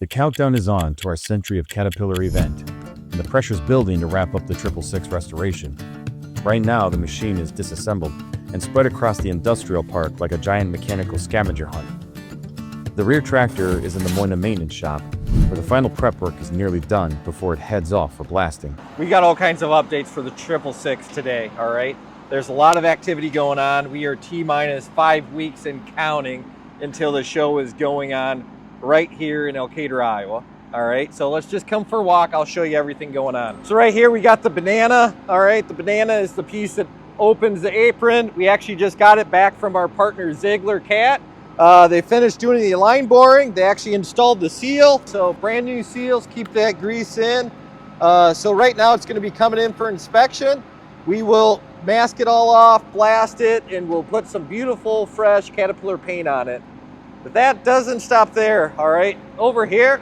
The countdown is on to our century of Caterpillar event, and the pressure's building to wrap up the 666 restoration. Right now, the machine is disassembled and spread across the industrial park like a giant mechanical scavenger hunt. The rear tractor is in the Moina maintenance shop, where the final prep work is nearly done before it heads off for blasting. We got all kinds of updates for the 666 today, all right? There's a lot of activity going on. We are T-minus 5 weeks and counting until the show is going on right here in Elkader, Iowa. All right, so let's just come for a walk. I'll show you everything going on. So right here we got the banana. All right, the banana is the piece that opens the apron. We actually just got it back from our partner Ziegler Cat. They finished doing the line boring. They actually installed the seal. So brand new seals, keep that grease in. So right now it's gonna be coming in for inspection. We will mask it all off, blast it, and we'll put some beautiful fresh Caterpillar paint on it. But that doesn't stop there, all right? Over here,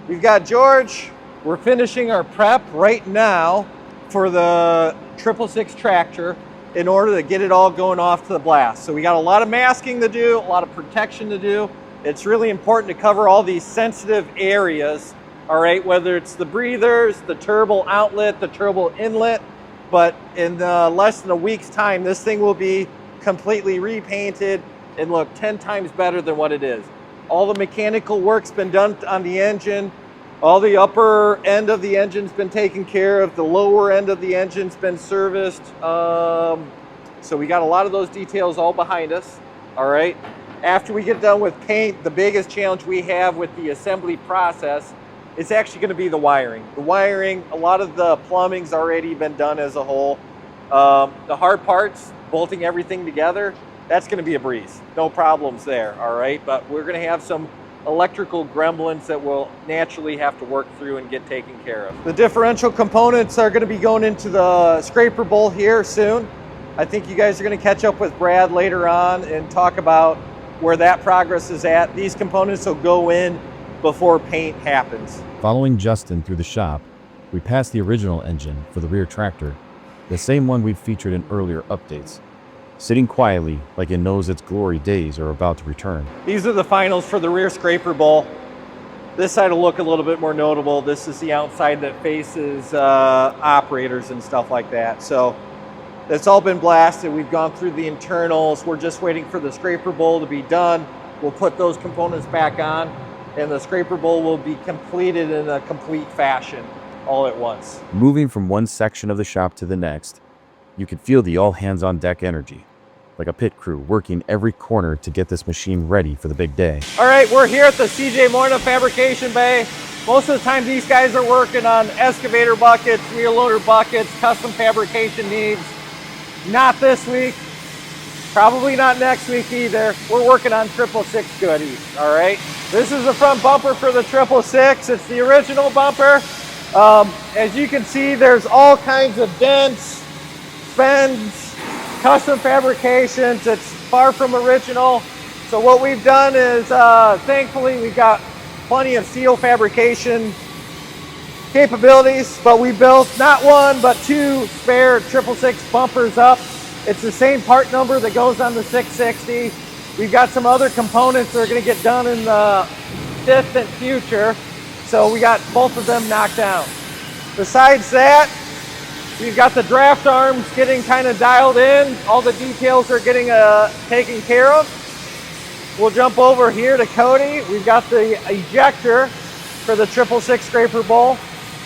we've got George. We're finishing our prep right now for the 666 tractor in order to get it all going off to the blast. So we got a lot of masking to do, a lot of protection to do. It's really important to cover all these sensitive areas, all right? Whether it's the breathers, the turbo outlet, the turbo inlet, but in less than a week's time, this thing will be completely repainted and look 10 times better than what it is. All the mechanical work's been done on the engine. All the upper end of the engine's been taken care of. The lower end of the engine's been serviced. So we got a lot of those details all behind us, all right? After we get done with paint, the biggest challenge we have with the assembly process is actually gonna be the wiring. The wiring, a lot of the plumbing's already been done as a whole. The hard parts, bolting everything together, that's gonna be a breeze. No problems there, all right? But we're gonna have some electrical gremlins that we'll naturally have to work through and get taken care of. The differential components are gonna be going into the scraper bowl here soon. I think you guys are gonna catch up with Brad later on and talk about where that progress is at. These components will go in before paint happens. Following Justin through the shop, we passed the original engine for the rear tractor, the same one we've featured in earlier updates, sitting quietly like it knows its glory days are about to return. These are the finals for the rear scraper bowl. This side will look a little bit more notable. This is the outside that faces operators and stuff like that. So it's all been blasted. We've gone through the internals. We're just waiting for the scraper bowl to be done. We'll put those components back on, and the scraper bowl will be completed in a complete fashion all at once. Moving from one section of the shop to the next, you can feel the all-hands-on-deck energy, like a pit crew working every corner to get this machine ready for the big day. All right, we're here at the CJ Moina Fabrication Bay. Most of the time these guys are working on excavator buckets, wheel loader buckets, custom fabrication needs. Not this week, probably not next week either. We're working on 666 goodies, all right? This is the front bumper for the 666. It's the original bumper. As you can see, there's all kinds of dents, bends, custom fabrications. It's far from original. So what we've done is, thankfully, we've got plenty of steel fabrication capabilities, but we built not one, but two spare 666 bumpers up. It's the same part number that goes on the 660. We've got some other components that are gonna get done in the distant future. So we got both of them knocked down. Besides that, we've got the draft arms getting kind of dialed in. All the details are getting taken care of. We'll jump over here to Cody. We've got the ejector for the 666 scraper bowl.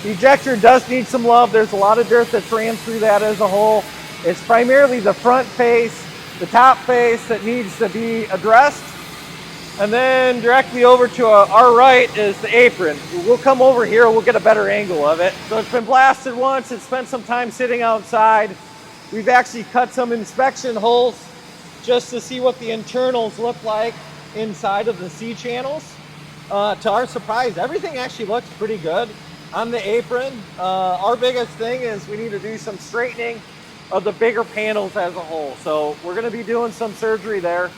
The ejector does need some love. There's a lot of dirt that's ran through that as a whole. It's primarily the front face, the top face that needs to be addressed. And then directly over to our right is the apron. We'll come over here, we'll get a better angle of it. So it's been blasted once, it's spent some time sitting outside. We've actually cut some inspection holes just to see what the internals look like inside of the C channels. To our surprise, everything actually looks pretty good on the apron. Our biggest thing is we need to do some straightening of the bigger panels as a whole. So we're gonna be doing some surgery there.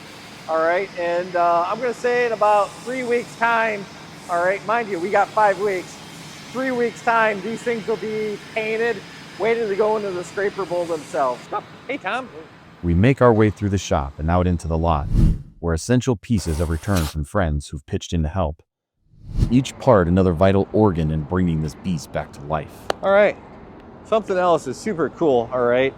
All right, and I'm gonna say in about 3 weeks time, all right, mind you, we got 5 weeks. 3 weeks time, these things will be painted, waiting to go into the scraper bowl themselves. Oh, hey, Tom. We make our way through the shop and out into the lot, where essential pieces have returned from friends who've pitched in to help. Each part another vital organ in bringing this beast back to life. All right, something else is super cool, all right?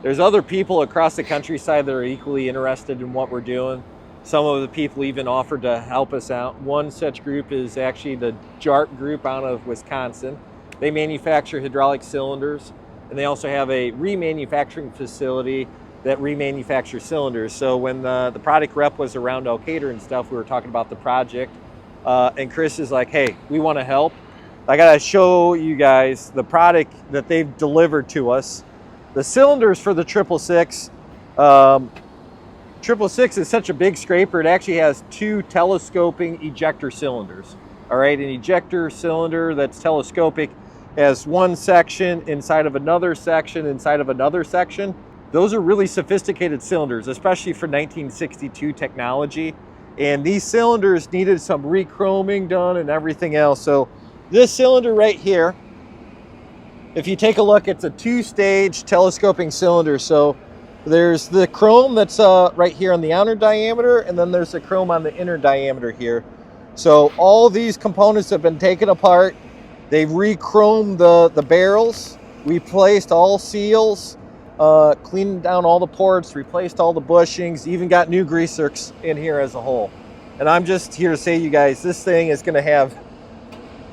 There's other people across the countryside that are equally interested in what we're doing. Some of the people even offered to help us out. One such group is actually the JARP group out of Wisconsin. They manufacture hydraulic cylinders, and they also have a remanufacturing facility that remanufactures cylinders. So when the product rep was around Elkader and stuff, we were talking about the project, and Chris is like, hey, we want to help. I gotta show you guys the product that they've delivered to us. The cylinders for the 666. 666 is such a big scraper, it actually has 2 telescoping ejector cylinders. All right, an ejector cylinder that's telescopic has one section inside of another section inside of another section. Those are really sophisticated cylinders, especially for 1962 technology. And these cylinders needed some re-chroming done and everything else. So this cylinder right here, if you take a look, it's a 2-stage telescoping cylinder. So there's the chrome that's right here on the outer diameter, and then there's the chrome on the inner diameter here. So all these components have been taken apart. They've re-chromed the barrels, replaced all seals, cleaned down all the ports, replaced all the bushings, even got new greasers in here as a whole. And I'm just here to say, you guys, this thing is going to have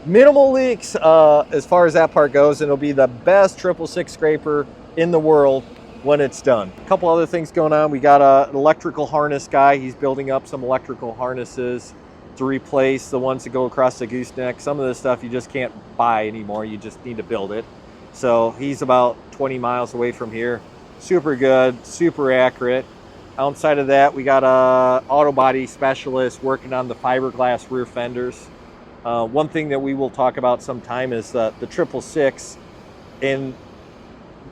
minimal leaks as far as that part goes, and it'll be the best 666 scraper in the world when it's done. A couple other things going on. We got an electrical harness guy. He's building up some electrical harnesses to replace the ones that go across the gooseneck. Some of this stuff you just can't buy anymore. You just need to build it. So he's about 20 miles away from here. Super good, super accurate. Outside of that, we got a auto body specialist working on the fiberglass rear fenders. One thing that we will talk about sometime is the 666 and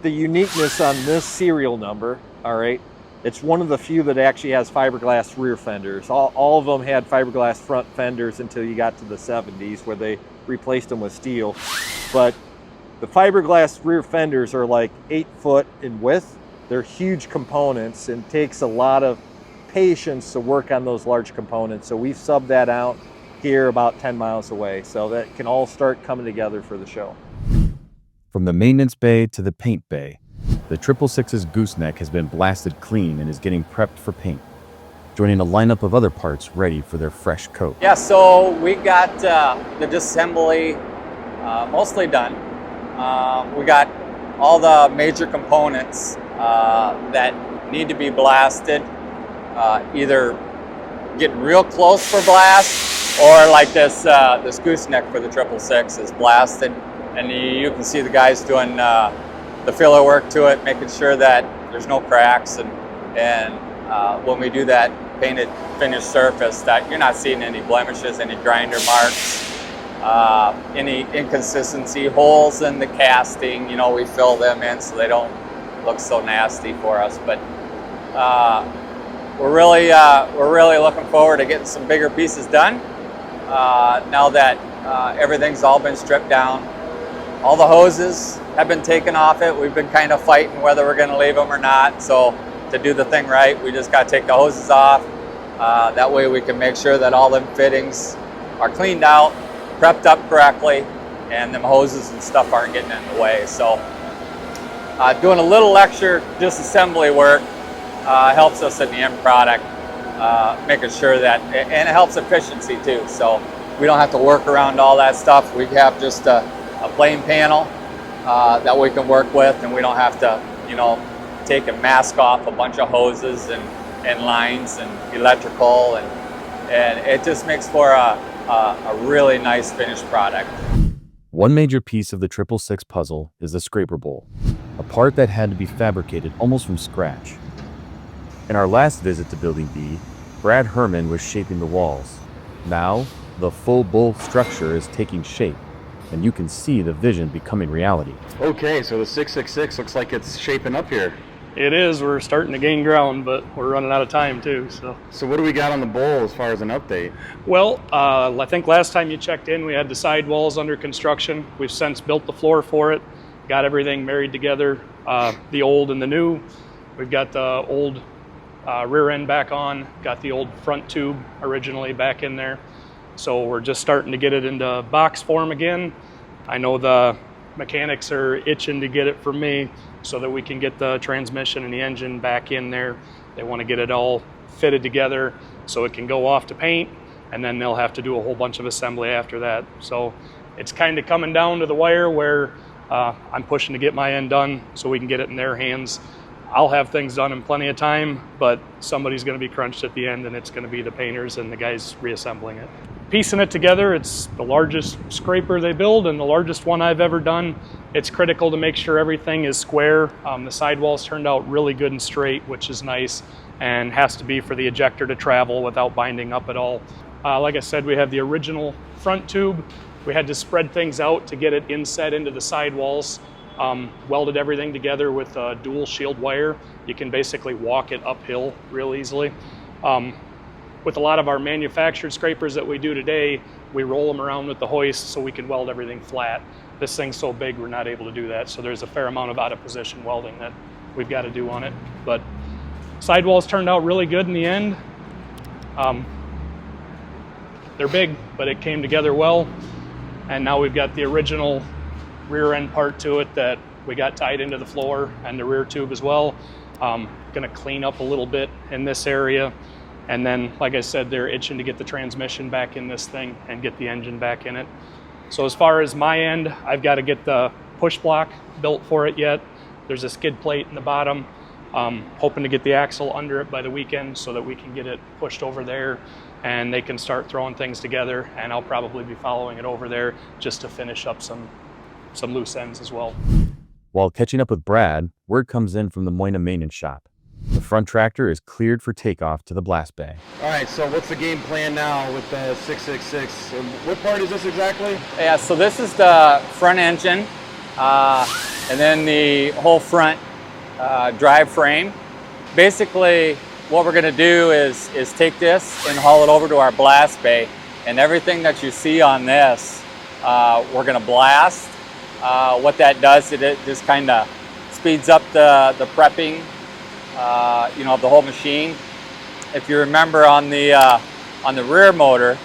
the uniqueness on this serial number. All right, it's one of the few that actually has fiberglass rear fenders. All of them had fiberglass front fenders until you got to the 70s where they replaced them with steel. But the fiberglass rear fenders are like 8 foot in width. They're huge components and takes a lot of patience to work on those large components. So we've subbed that out here about 10 miles away. So that can all start coming together for the show. From the maintenance bay to the paint bay, the 666's gooseneck has been blasted clean and is getting prepped for paint, joining a lineup of other parts ready for their fresh coat. Yeah, so we got the disassembly mostly done. We got all the major components that need to be blasted, either getting real close for blast, or like this gooseneck for the 666 is blasted, and you can see the guys doing the filler work to it, making sure that there's no cracks, and when we do that painted finished surface, that you're not seeing any blemishes, any grinder marks, any inconsistency, holes in the casting. You know, we fill them in so they don't look so nasty for us. But we're really looking forward to getting some bigger pieces done now that everything's all been stripped down. All the hoses have been taken off it. We've been kind of fighting whether we're going to leave them or not. So to do the thing right, we just got to take the hoses off. That way we can make sure that all them fittings are cleaned out, prepped up correctly, and them hoses and stuff aren't getting in the way. So doing a little extra disassembly work helps us in the end product, making sure that, and it helps efficiency too. So we don't have to work around all that stuff. We have just a plain panel that we can work with, and we don't have to, you know, take and mask off a bunch of hoses and lines and electrical, and it just makes for a really nice finished product. One major piece of the 666 puzzle is the scraper bowl, a part that had to be fabricated almost from scratch. In our last visit to Building B, Brad Herman was shaping the walls. Now, the full bowl structure is taking shape, and you can see the vision becoming reality. Okay, so the 666 looks like it's shaping up here. It is. We're starting to gain ground, but we're running out of time too. So what do we got on the bowl as far as an update? Well, I think last time you checked in, we had the side walls under construction. We've since built the floor for it, got everything married together, the old and the new. We've got the old rear end back on, got the old front tube originally back in there. So we're just starting to get it into box form again. I know the mechanics are itching to get it from me so that we can get the transmission and the engine back in there. They want to get it all fitted together so it can go off to paint, and then they'll have to do a whole bunch of assembly after that. So it's kind of coming down to the wire where I'm pushing to get my end done so we can get it in their hands. I'll have things done in plenty of time, but somebody's going to be crunched at the end, and it's going to be the painters and the guys reassembling it. Piecing it together, it's the largest scraper they build and the largest one I've ever done. It's critical to make sure everything is square. The sidewalls turned out really good and straight, which is nice, and has to be for the ejector to travel without binding up at all. Like I said, we have the original front tube. We had to spread things out to get it inset into the sidewalls. Welded everything together with dual shield wire. You can basically walk it uphill real easily. With a lot of our manufactured scrapers that we do today, we roll them around with the hoist so we can weld everything flat. This thing's so big we're not able to do that, so there's a fair amount of out of position welding that we've got to do on it. But sidewalls turned out really good in the end. They're big, but it came together well. And now we've got the original rear end part to it that we got tied into the floor and the rear tube as well. Gonna clean up a little bit in this area. And then, like I said, they're itching to get the transmission back in this thing and get the engine back in it. So as far as my end, I've got to get the push block built for it yet. There's a skid plate in the bottom. Hoping to get the axle under it by the weekend so that we can get it pushed over there and they can start throwing things together, and I'll probably be following it over there just to finish up some loose ends as well. While catching up with Brad, word comes in from the Moina maintenance shop. The front tractor is cleared for takeoff to the blast bay. All right, so what's the game plan now with the 666? What part is this exactly? Yeah, so this is the front engine, and then the whole front drive frame. Basically, what we're gonna do is take this and haul it over to our blast bay, and everything that you see on this, we're gonna blast. What that does, it just kind of speeds up the prepping, of the whole machine. If you remember on the rear motor,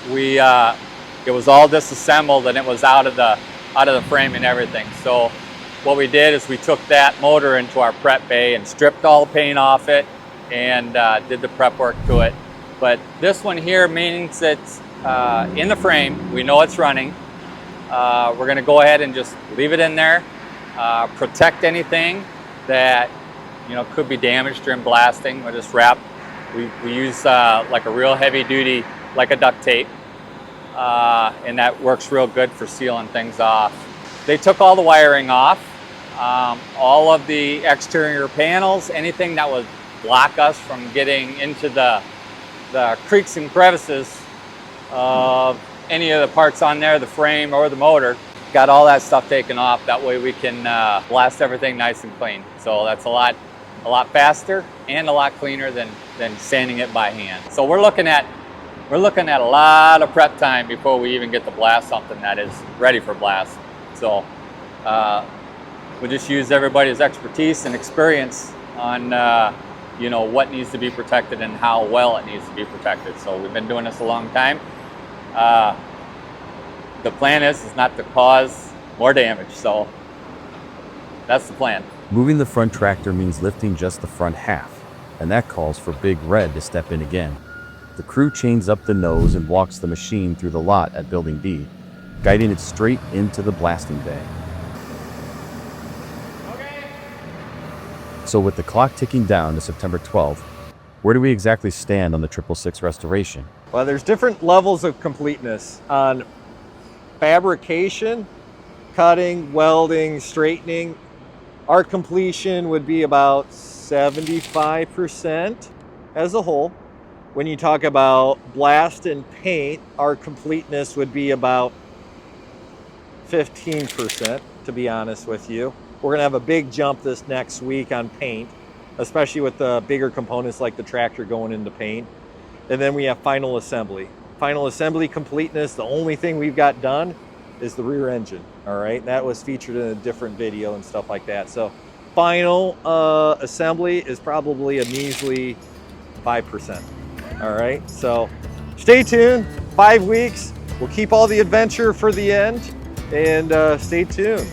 it was all disassembled and it was out of the frame and everything. So what we did is we took that motor into our prep bay and stripped all the paint off it and did the prep work to it. But this one here means it's in the frame. We know it's running. We're going to go ahead and just leave it in there, protect anything that could be damaged during blasting. We'll just wrap. We use like a real heavy duty, like a duct tape, and that works real good for sealing things off. They took all the wiring off, all of the exterior panels, anything that would block us from getting into the creaks and crevices of any of the parts on there, the frame or the motor. Got all that stuff taken off. That way we can blast everything nice and clean. So that's a lot faster and a lot cleaner than sanding it by hand. So we're looking at a lot of prep time before we even get to blast something that is ready for blast. So we'll just use everybody's expertise and experience on what needs to be protected and how well it needs to be protected. So we've been doing this a long time. The plan is not to cause more damage, so that's the plan. Moving the front tractor means lifting just the front half, and that calls for Big Red to step in again. The crew chains up the nose and walks the machine through the lot at Building B, guiding it straight into the blasting bay. Okay. So with the clock ticking down to September 12th, where do we exactly stand on the 666 restoration? Well, there's different levels of completeness on fabrication, cutting, welding, straightening. Our completion would be about 75% as a whole. When you talk about blast and paint, our completeness would be about 15%, to be honest with you. We're gonna have a big jump this next week on paint, especially with the bigger components like the tractor going into paint. And then we have final assembly. Final assembly completeness, the only thing we've got done is the rear engine, all right? That was featured in a different video and stuff like that. So final assembly is probably a measly 5%, all right? So stay tuned. 5 weeks. We'll keep all the adventure for the end, and stay tuned.